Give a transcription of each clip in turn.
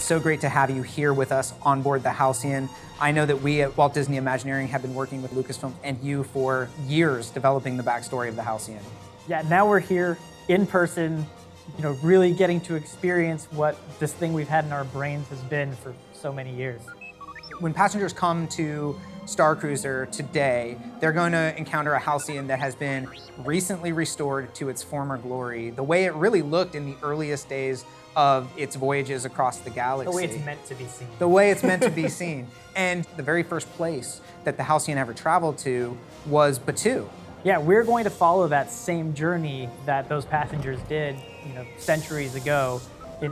so great to have you here with us on board the Halcyon. I know that we at Walt Disney Imagineering have been working with Lucasfilm and you for years developing the backstory of the Halcyon. Yeah, now we're here in person, really getting to experience what this thing we've had in our brains has been for so many years. When passengers come to Starcruiser today, they're going to encounter a Halcyon that has been recently restored to its former glory, the way it really looked in the earliest days of its voyages across the galaxy. The way it's meant to be seen. The way it's meant to be seen. And the very first place that the Halcyon ever traveled to was Batuu. Yeah, we're going to follow that same journey that those passengers did, centuries ago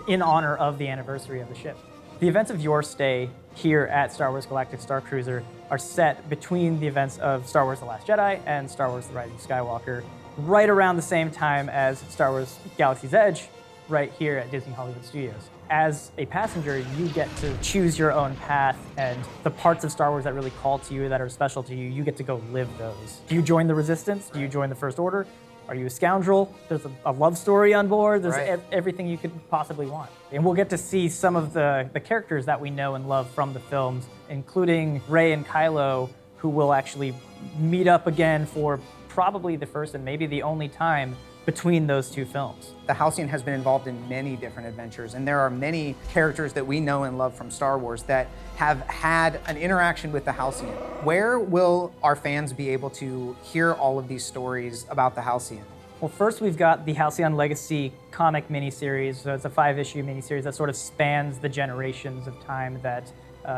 in honor of the anniversary of the ship. The events of your stay here at Star Wars Galactic Starcruiser are set between the events of Star Wars The Last Jedi and Star Wars The Rise of Skywalker, right around the same time as Star Wars Galaxy's Edge, right here at Disney Hollywood Studios. As a passenger, you get to choose your own path, and the parts of Star Wars that really call to you, that are special to you, you get to go live those. Do you join the Resistance? Do you join the First Order? Are you a scoundrel? There's a love story on board. There's everything you could possibly want. And we'll get to see some of the characters that we know and love from the films, including Rey and Kylo, who will actually meet up again for probably the first and maybe the only time between those two films. The Halcyon has been involved in many different adventures, and there are many characters that we know and love from Star Wars that have had an interaction with the Halcyon. Where will our fans be able to hear all of these stories about the Halcyon? Well, first we've got the Halcyon Legacy comic miniseries. So it's a 5-issue miniseries that sort of spans the generations of time that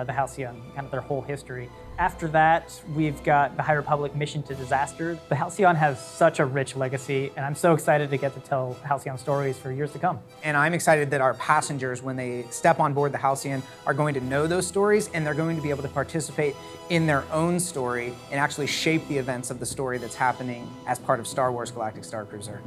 the Halcyon, kind of their whole history. After that, we've got the High Republic Mission to Disaster. The Halcyon has such a rich legacy, and I'm so excited to get to tell Halcyon stories for years to come. And I'm excited that our passengers, when they step on board the Halcyon, are going to know those stories, and they're going to be able to participate in their own story and actually shape the events of the story that's happening as part of Star Wars Galactic Starcruiser.